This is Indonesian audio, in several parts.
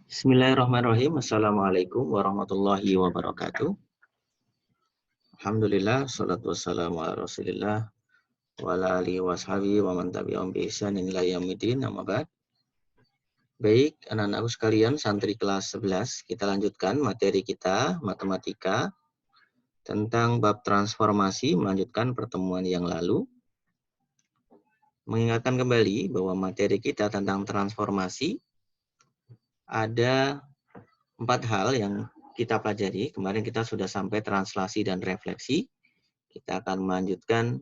Bismillahirrahmanirrahim. Assalamualaikum warahmatullahi wabarakatuh. Alhamdulillah, salatu wassalamu ala rasulillah wa ala alihi wa sahbihi wa man tabi'ahum bi ihsanin ila yaumidin, amma ba'd. Baik, anak-anakku sekalian, santri kelas 11, kita lanjutkan materi kita, matematika, tentang bab transformasi, melanjutkan pertemuan yang lalu. Mengingatkan kembali bahwa materi kita tentang transformasi ada 4 hal yang kita pelajari. Kemarin kita sudah sampai translasi dan refleksi. Kita akan melanjutkan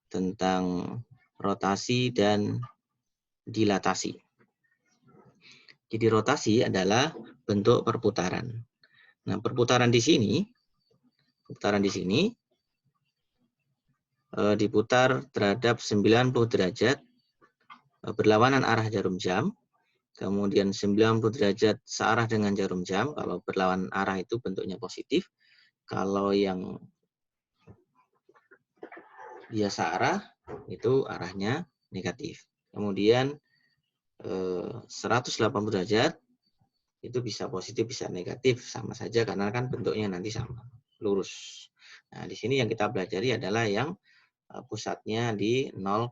tentang rotasi dan dilatasi. Jadi rotasi adalah bentuk perputaran. Nah, perputaran di sini diputar terhadap 90 derajat berlawanan arah jarum jam. Kemudian 90 derajat searah dengan jarum jam. Kalau berlawanan arah itu bentuknya positif. Kalau yang biasa arah itu arahnya negatif. Kemudian 180 derajat itu bisa positif bisa negatif, sama saja karena kan bentuknya nanti sama, lurus. Nah, di sini yang kita pelajari adalah yang pusatnya di 0,0.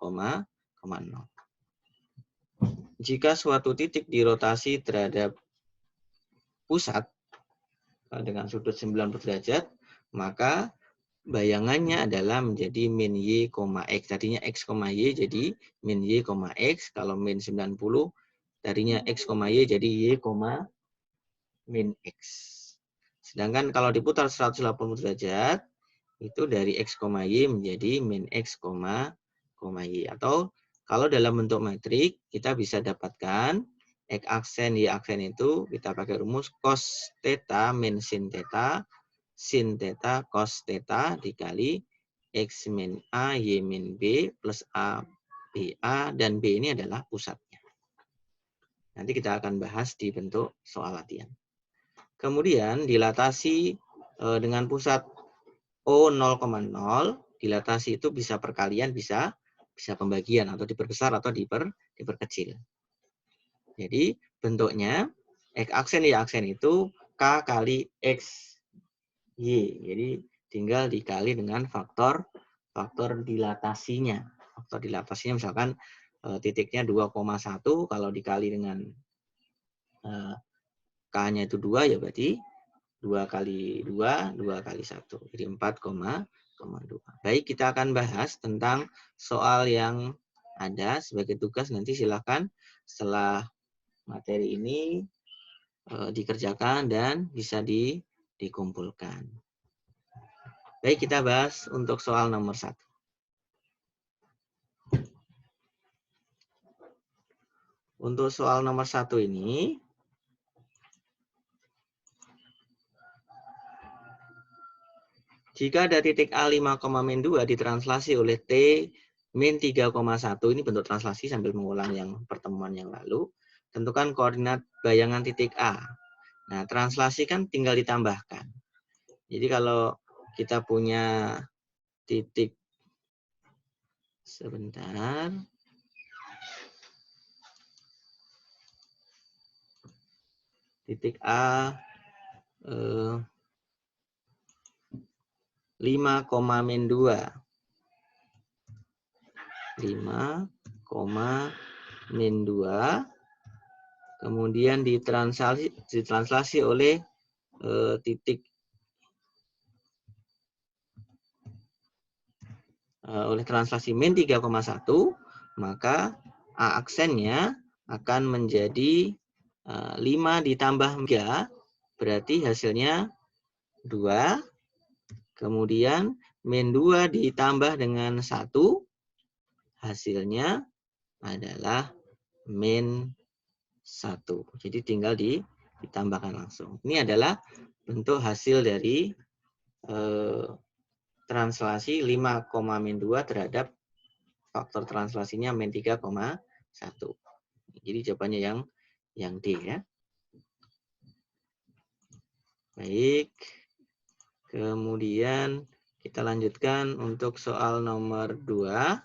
Jika suatu titik dirotasi terhadap pusat dengan sudut 90 derajat, maka bayangannya adalah menjadi min y, x. Tadinya x, y jadi min y, x. Kalau min 90, tadinya x, y jadi y, min x. Sedangkan kalau diputar 180 derajat, itu dari x, y menjadi min x, y. Atau kalau dalam bentuk metrik, kita bisa dapatkan x aksen, y aksen itu kita pakai rumus cos theta min sin theta cos theta dikali x min A, y min B, plus A, B, A, dan B ini adalah pusatnya. Nanti kita akan bahas di bentuk soal latihan. Kemudian dilatasi dengan pusat O 0,0, dilatasi itu bisa perkalian, bisa pembagian, atau diperbesar atau diperkecil. Jadi bentuknya x aksen, y aksen itu K kali X, Y. Jadi tinggal dikali dengan faktor dilatasinya. Faktor dilatasinya misalkan titiknya 2,1, kalau dikali dengan K-nya itu 2, ya berarti 2 kali 2, 2 kali 1. Jadi 4,2. Baik, kita akan bahas tentang soal yang ada sebagai tugas. Nanti silakan setelah materi ini dikerjakan dan bisa dikumpulkan. Baik, kita bahas untuk soal nomor 1. Untuk soal nomor 1 ini, jika ada titik A 5,-2 ditranslasi oleh T min 3,1, ini bentuk translasi sambil mengulang yang pertemuan yang lalu, tentukan koordinat bayangan titik A. Nah, translasi kan tinggal ditambahkan. Jadi kalau kita punya titik, sebentar, titik A 5,-2. 5,-2. Kemudian ditranslasi oleh titik oleh translasi min 3,1, maka A aksennya akan menjadi 5 ditambah 3, berarti hasilnya 2. Kemudian min 2 ditambah dengan 1, hasilnya adalah min 1. Jadi tinggal ditambahkan langsung. Ini adalah bentuk hasil dari translasi 5,-2 terhadap faktor translasinya min 3,1. Jadi jawabannya yang D ya. Baik. Kemudian kita lanjutkan untuk soal nomor 2.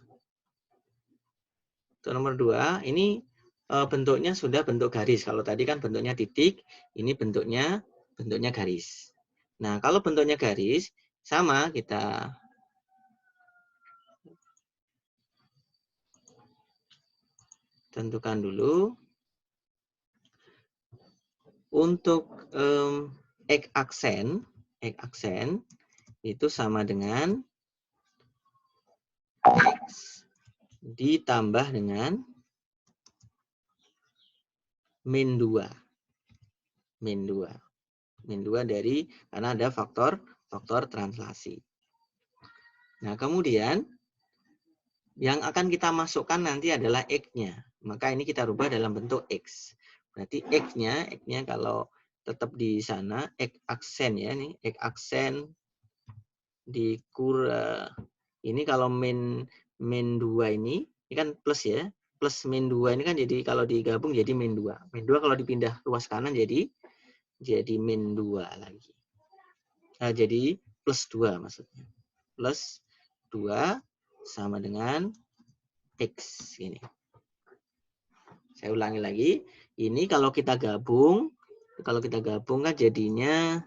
Untuk nomor 2, ini bentuknya sudah bentuk garis. Kalau tadi kan bentuknya titik, ini bentuknya garis. Nah, kalau bentuknya garis, sama kita tentukan dulu. Untuk X aksen itu sama dengan X ditambah dengan min 2. Min 2 dari, karena ada faktor translasi. Nah, kemudian yang akan kita masukkan nanti adalah X-nya. Maka ini kita rubah dalam bentuk X. Berarti X-nya kalau tetap di sana, X aksen ya, nih X aksen ini kalau min 2 ini kan plus ya. Plus min 2 ini kan jadi kalau digabung jadi min 2. Min 2 kalau dipindah ruas kanan jadi min 2 lagi. Nah, jadi plus 2 maksudnya. Plus 2 sama dengan X ini. Saya ulangi lagi. Ini kalau kita gabung kan jadinya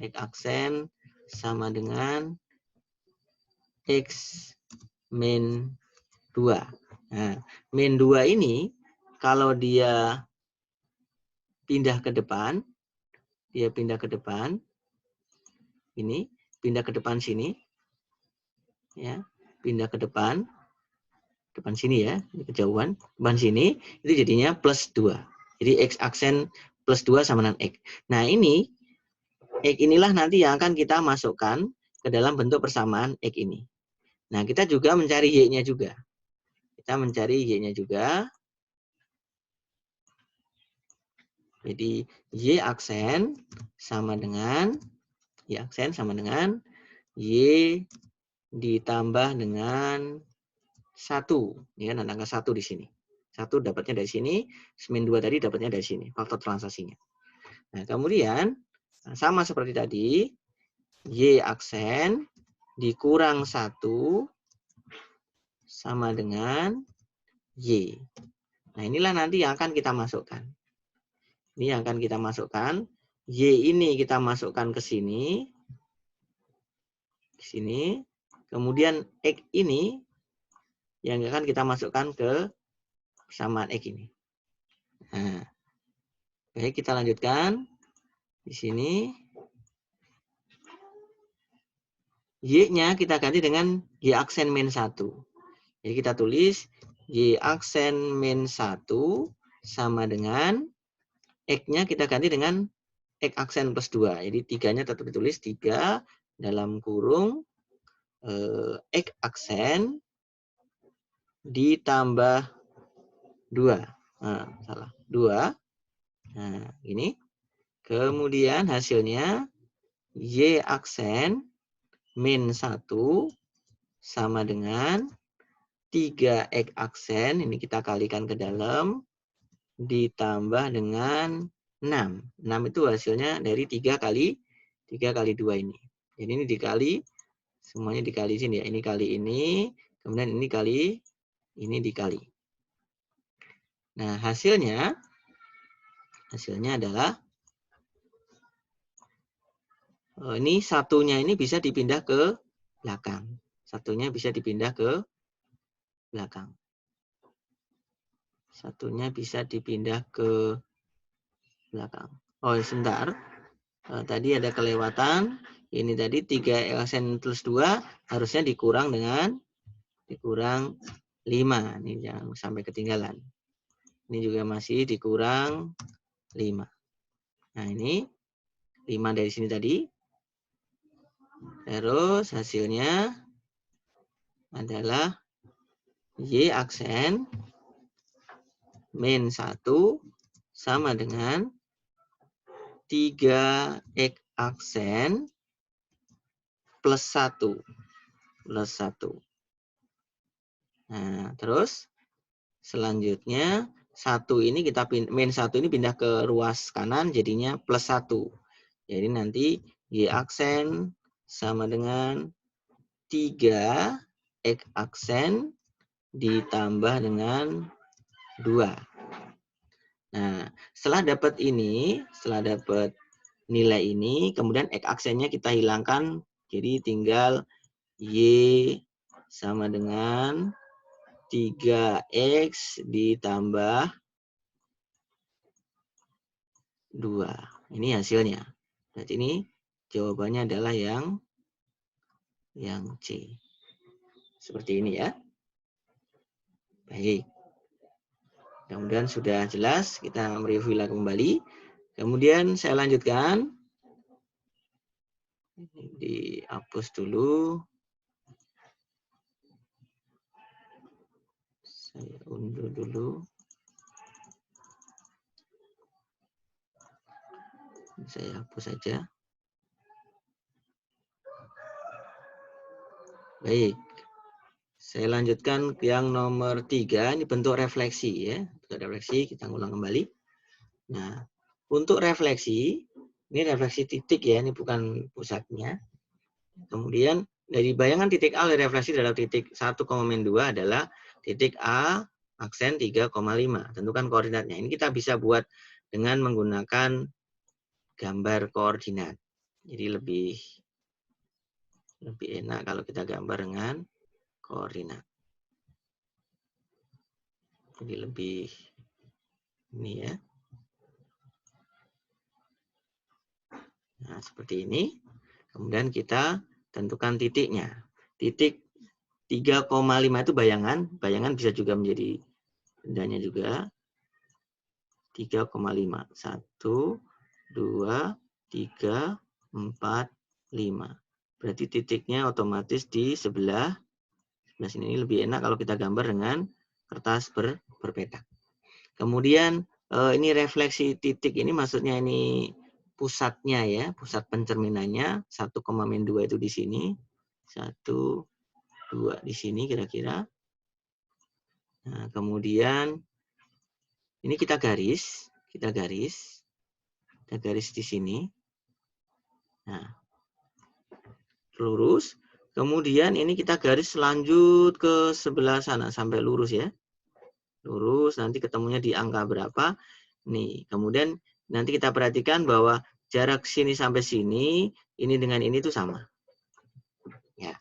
X aksen sama dengan X min 2. Nah, min 2 ini kalau dia pindah ke depan, ini pindah ke depan sini, ya, pindah ke depan sini ya, kejauhan, depan sini, itu jadinya plus 2. Jadi X aksen plus 2 sama dengan X. Nah, ini X inilah nanti yang akan kita masukkan ke dalam bentuk persamaan X ini. Nah, kita juga mencari Y-nya juga. Jadi Y aksen sama dengan Y ditambah dengan 1. Ini kan ada angka 1 di sini. 1 dapatnya dari sini, min 2 tadi dapatnya dari sini, faktor translasinya. Nah, kemudian sama seperti tadi, Y aksen dikurang 1 sama dengan Y. Nah, inilah nanti yang akan kita masukkan. Ini yang akan kita masukkan. Y ini kita masukkan ke sini. Kemudian X ini yang akan kita masukkan ke persamaan X ini. Nah, baik, kita lanjutkan. Di sini Y-nya kita ganti dengan Y aksen min 1. Jadi kita tulis Y aksen min 1 sama dengan X-nya kita ganti dengan X aksen plus 2. Jadi 3-nya tetap ditulis 3 dalam kurung X aksen ditambah 2. Nah, salah. 2. Nah, ini. Kemudian hasilnya Y aksen min 1 sama dengan 3X aksen, ini kita kalikan ke dalam, ditambah dengan 6. 6 itu hasilnya dari 3 kali 2 ini. Jadi ini dikali, semuanya dikali sini ya. Ini kali ini, kemudian ini dikali. Nah, hasilnya adalah ini satunya ini bisa dipindah ke belakang. Satunya bisa dipindah ke belakang. Oh, sebentar. Tadi ada kelewatan. Ini tadi 3 aksen plus 2 harusnya dikurang 5. Ini jangan sampai ketinggalan. Ini juga masih dikurang 5. Nah, ini 5 dari sini tadi. Terus hasilnya adalah Y aksen min 1 sama dengan 3X aksen plus 1. Nah, terus selanjutnya min 1 ini pindah ke ruas kanan jadinya plus 1. Jadi nanti Y aksen sama dengan 3X aksen ditambah dengan 2. Nah, setelah dapat nilai ini, kemudian X aksennya kita hilangkan, jadi tinggal Y sama dengan 3X ditambah 2. Ini hasilnya. Berarti ini jawabannya adalah yang C. Seperti ini ya. Baik. Mudah-mudahan sudah jelas. Kita mereview lagi kembali. Kemudian saya lanjutkan. Dihapus dulu. Saya undur dulu. Saya hapus saja. Baik. Saya lanjutkan yang nomor 3. Ini bentuk refleksi ya. Bentuk refleksi kita ulang kembali. Nah, untuk refleksi, ini refleksi titik ya, ini bukan pusatnya. Kemudian dari bayangan titik A oleh refleksi dalam titik 1,2 adalah titik A aksen 3,5. Tentukan koordinatnya. Ini kita bisa buat dengan menggunakan gambar koordinat. Jadi lebih enak kalau kita gambar dengan koordinat. Jadi lebih ini ya. Nah, seperti ini. Kemudian kita tentukan titiknya. Titik 3,5 itu bayangan. Bayangan bisa juga menjadi bendanya juga. 3,5. 1, 2, 3, 4, 5. Berarti titiknya otomatis di sebelah sini. Ini lebih enak kalau kita gambar dengan kertas berpetak. Kemudian ini refleksi titik ini maksudnya ini pusatnya ya, pusat pencerminannya 1,2 itu di sini. 1, 2 di sini kira-kira. Nah, kemudian ini kita garis di sini. Nah, lurus. Kemudian ini kita garis lanjut ke sebelah sana sampai lurus ya. Lurus, nanti ketemunya di angka berapa. Nih, kemudian nanti kita perhatikan bahwa jarak sini sampai sini, ini dengan ini itu sama. Ya.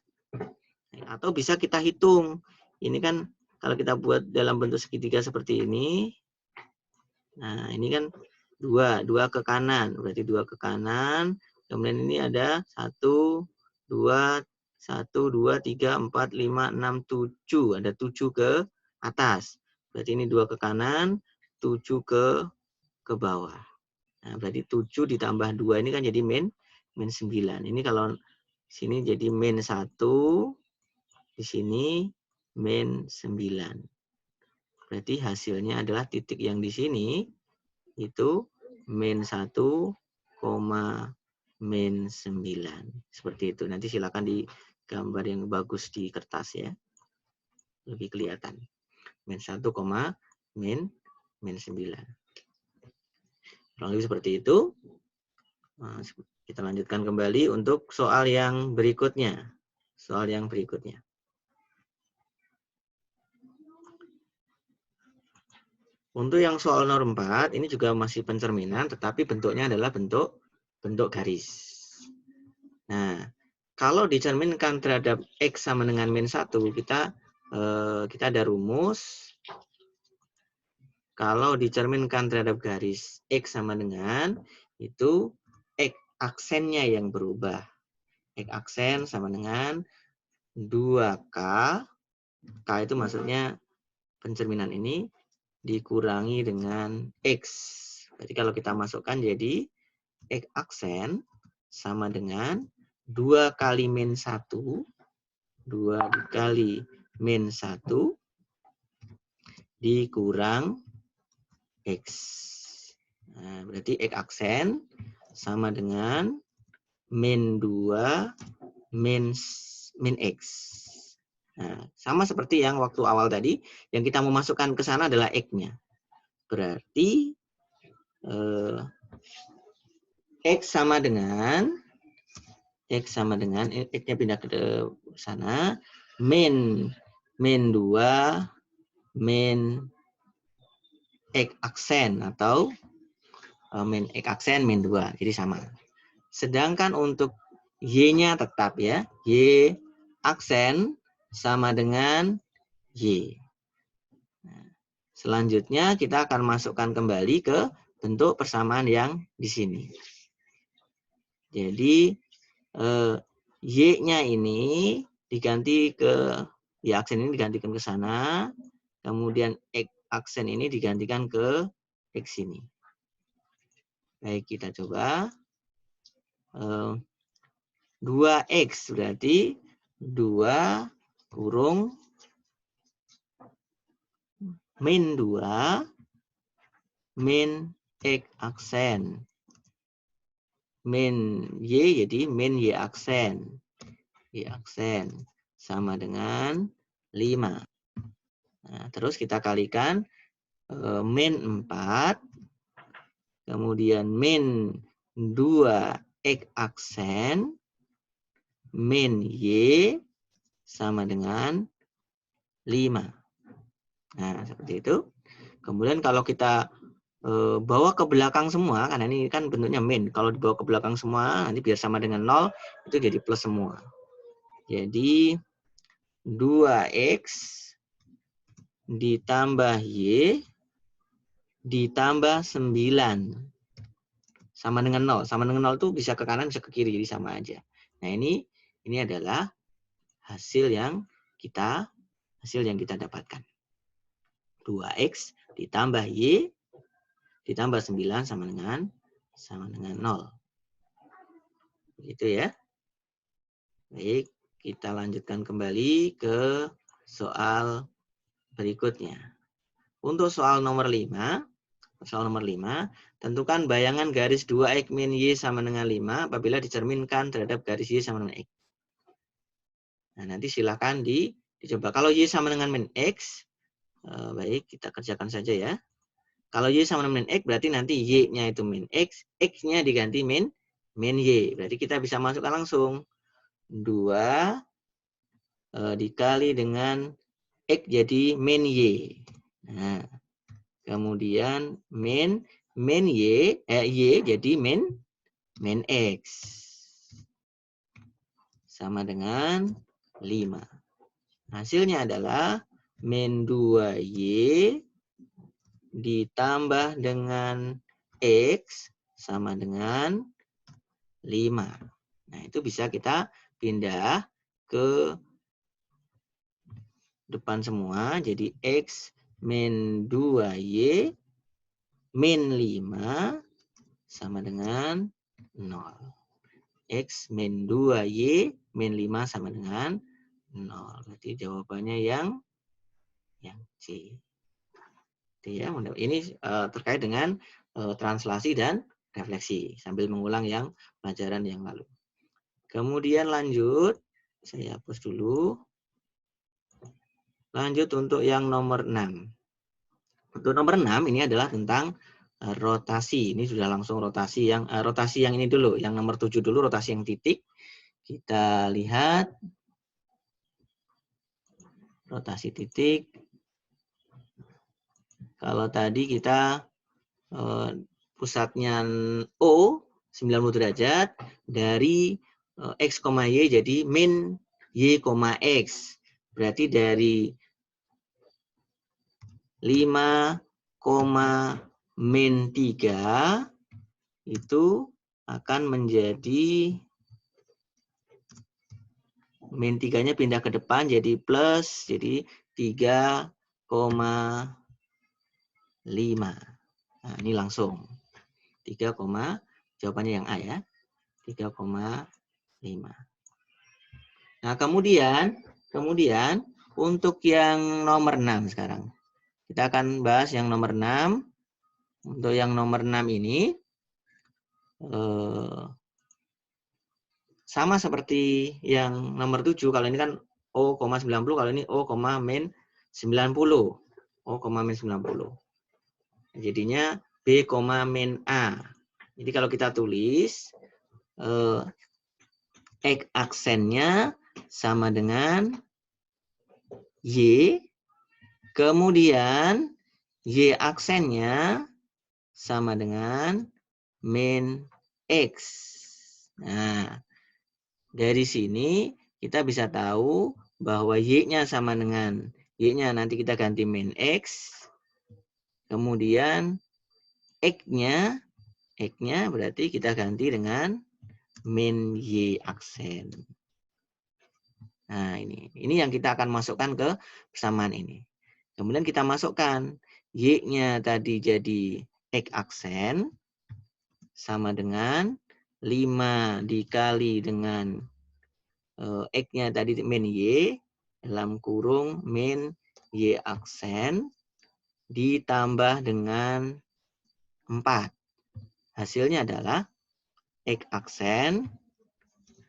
Atau bisa kita hitung. Ini kan kalau kita buat dalam bentuk segitiga seperti ini. Nah, ini kan 2 ke kanan. Berarti 2 ke kanan. Kemudian ini ada 1, 2, 3, 4, 5, 6, 7. Ada 7 ke atas. Berarti ini 2 ke kanan, 7 ke bawah. Nah, berarti 7 ditambah 2 ini kan jadi min 9. Ini kalau sini jadi min 1, di sini min 9. Berarti hasilnya adalah titik yang di sini itu min 1, min 9. Seperti itu. Nanti silakan digambar yang bagus di kertas ya. Lebih kelihatan. Min 1, min 9. Kurang lebih seperti itu. Nah, kita lanjutkan kembali untuk soal yang berikutnya. Untuk yang soal nomor 4, ini juga masih pencerminan, tetapi bentuknya adalah bentuk garis. Nah, kalau dicerminkan terhadap X sama dengan min 1, kita ada rumus. Kalau dicerminkan terhadap garis X sama dengan, itu X aksennya yang berubah. X aksen sama dengan 2K. K itu maksudnya pencerminan ini dikurangi dengan X. Jadi kalau kita masukkan jadi X aksen sama dengan 2 kali min 1. 2 dikali min 1 dikurang X. Nah, berarti X aksen sama dengan min 2 min X. Nah, sama seperti yang waktu awal tadi, yang kita mau masukkan ke sana adalah X-nya. Berarti X sama dengan X-nya pindah ke sana, min 2 min X aksen atau min X aksen min 2. Jadi sama. Sedangkan untuk Y-nya tetap ya. Y aksen sama dengan Y. Nah, selanjutnya kita akan masukkan kembali ke bentuk persamaan yang di sini. Jadi Y-nya ini diganti ke Y aksen ini digantikan ke sana. Kemudian X aksen ini digantikan ke X ini. Baik, kita coba. 2X berarti 2 kurung min 2 min X aksen. Min Y jadi min Y aksen. Y aksen sama dengan 5. Nah, terus kita kalikan min 4. Kemudian min 2 X aksen min Y sama dengan 5. Nah, seperti itu. Kemudian kalau kita bawa ke belakang semua, karena ini kan bentuknya min. Kalau dibawa ke belakang semua, nanti biar sama dengan 0, itu jadi plus semua. Jadi 2X ditambah Y ditambah 9 sama dengan 0. Sama dengan 0 itu bisa ke kanan, bisa ke kiri, jadi sama aja. Nah, ini adalah hasil yang kita dapatkan. 2X ditambah Y ditambah 9 sama dengan 0. Begitu ya. Baik, kita lanjutkan kembali ke soal berikutnya. Untuk soal nomor 5, tentukan bayangan garis 2X min Y sama dengan 5 apabila dicerminkan terhadap garis Y sama dengan X. Nah, nanti silakan dicoba. Kalau Y sama dengan min X, baik, kita kerjakan saja ya. Kalau Y sama dengan min X, berarti nanti Y-nya itu min X, X-nya diganti min Y. Berarti kita bisa masukkan langsung. 2 dikali dengan X jadi min Y. Nah, kemudian min Y, Y jadi min X. Sama dengan 5. Hasilnya adalah min 2Y ditambah dengan X sama dengan 5. Nah, itu bisa kita pindah ke depan semua. Jadi X min 2Y min 5 sama dengan 0. X min 2Y min 5 sama dengan 0. Berarti jawabannya yang C. Ya, ini terkait dengan translasi dan refleksi sambil mengulang yang pelajaran yang lalu. Kemudian lanjut, saya hapus dulu. Lanjut untuk yang nomor 6. Untuk nomor 6 ini adalah tentang rotasi. Ini sudah langsung rotasi yang ini dulu, yang nomor 7 dulu, rotasi yang titik. Kita lihat rotasi titik. Kalau tadi kita pusatnya O 90 derajat dari X, Y jadi min Y, X. Berarti dari 5, min 3 itu akan menjadi min 3-nya pindah ke depan jadi plus, jadi 3,5. Nah, ini langsung 3, jawabannya yang A ya. 3,5. Nah, kemudian untuk yang nomor 6 sekarang. Kita akan bahas yang nomor 6. Untuk yang nomor 6 ini sama seperti yang nomor 7. Kalau ini kan O, 90, kalau ini O, min 90. O, min 90. Jadinya B, min A. Jadi kalau kita tulis X aksennya sama dengan Y, kemudian Y aksennya sama dengan min X. Nah, dari sini kita bisa tahu bahwa Y-nya sama dengan Y-nya nanti kita ganti min X. Kemudian X-nya berarti kita ganti dengan min Y aksen. Nah, ini yang kita akan masukkan ke persamaan ini. Kemudian kita masukkan Y-nya tadi jadi X aksen sama dengan 5 dikali dengan X-nya tadi min Y dalam kurung min Y aksen ditambah dengan 4. Hasilnya adalah X aksen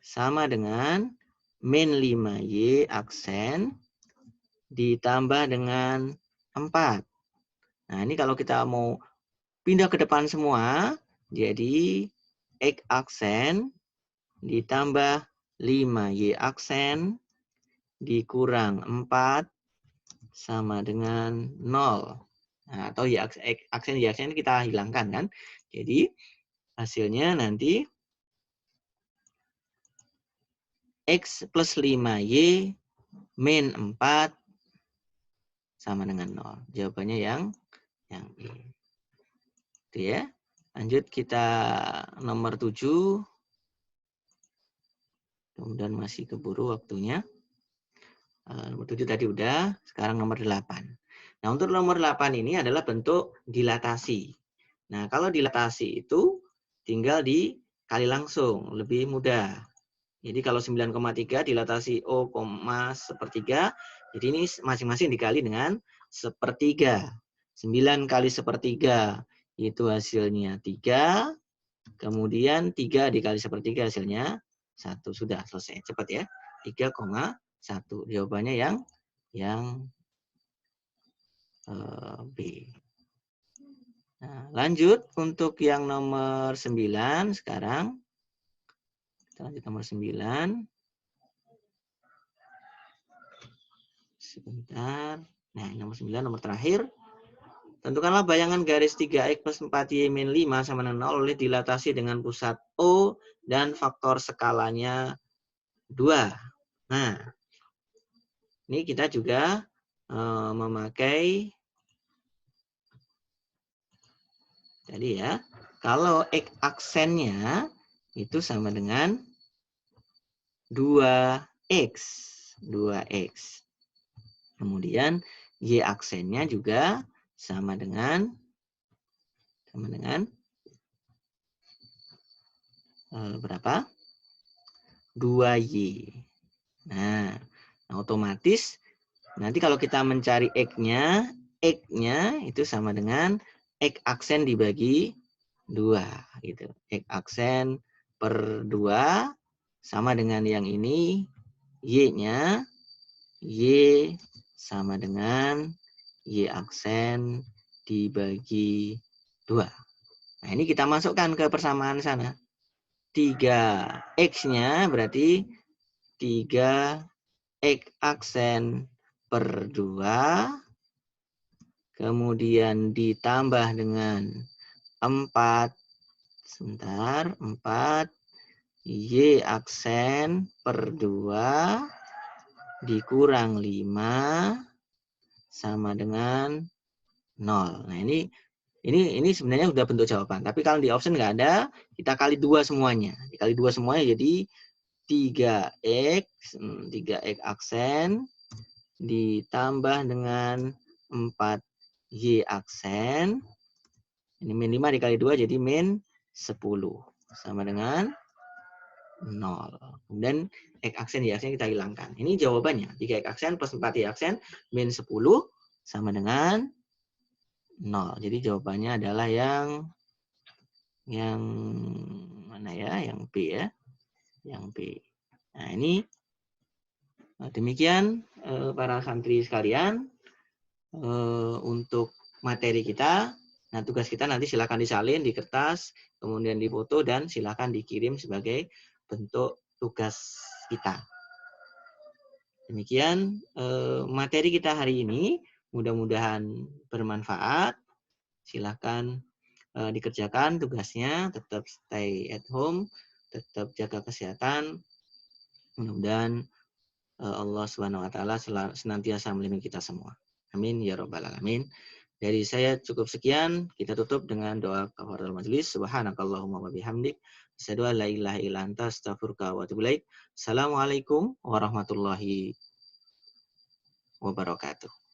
sama dengan min 5Y aksen ditambah dengan 4. Nah, ini kalau kita mau pindah ke depan semua, jadi X aksen ditambah 5Y aksen dikurang 4 sama dengan 0. Nah, atau Y aksen kita hilangkan kan. Jadi hasilnya nanti X plus 5Y min 4 sama dengan 0. Jawabannya yang E. Itu ya. Lanjut kita nomor 7. Kemudian masih keburu waktunya. Nomor 7 tadi udah, sekarang nomor 8. Nah, untuk nomor 8 ini adalah bentuk dilatasi. Nah, kalau dilatasi itu tinggal dikali langsung, lebih mudah. Jadi kalau 9,3 dilatasi O, sepertiga, jadi ini masing-masing dikali dengan sepertiga. 9 kali sepertiga itu hasilnya 3. Kemudian 3 dikali sepertiga hasilnya 1. Sudah selesai. Cepat ya. 3,1. Jawabannya yang B. Nah, lanjut untuk yang nomor 9 sekarang. Kita lanjut nomor 9. Sebentar. Nah, nomor 9, nomor terakhir. Tentukanlah bayangan garis 3X plus 4Y min 5 sama dengan 0 oleh dilatasi dengan pusat O dan faktor skalanya 2. Nah, ini kita juga memakai tadi ya. Kalau X aksennya itu sama dengan 2X. 2X. Kemudian Y aksennya juga sama dengan berapa? 2Y. Nah, otomatis nanti kalau kita mencari X-nya itu sama dengan X aksen dibagi 2. Gitu. X aksen per 2 sama dengan yang ini, Y-nya, Y sama dengan Y aksen dibagi 2. Nah, ini kita masukkan ke persamaan sana. 3X-nya berarti 3X aksen per 2. Kemudian ditambah dengan 4. Sebentar, 4. Y aksen per 2 dikurang 5 sama dengan 0. Nah, ini sebenarnya sudah bentuk jawaban. Tapi kalau di option nggak ada, kita kali 2 semuanya. Dikali 2 semuanya jadi 3X aksen ditambah dengan 4Y aksen. Ini min 5 dikali 2 jadi min 10. Sama dengan 0. Kemudian X aksen, Y aksen kita hilangkan. Ini jawabannya. 3X aksen plus 4Y aksen min 10 sama dengan 0. Jadi jawabannya adalah yang mana ya? Yang B ya. Yang B. Nah, ini demikian para santri sekalian untuk materi kita. Nah, tugas kita nanti silakan disalin di kertas, kemudian difoto dan silakan dikirim sebagai bentuk tugas kita. Demikian materi kita hari ini. Mudah-mudahan bermanfaat. Silahkan dikerjakan tugasnya, tetap stay at home, tetap jaga kesehatan. Mudah-mudahan Allah Subhanahu wa taala senantiasa melindungi kita semua. Amin ya rabbal alamin. Dari saya cukup sekian, kita tutup dengan doa kafaratul majelis. Subhanakallahumma wa bihamdik, asyhadu an la ilaha illa anta, astaghfiruka wa atubu ilaik. Assalamualaikum warahmatullahi wabarakatuh.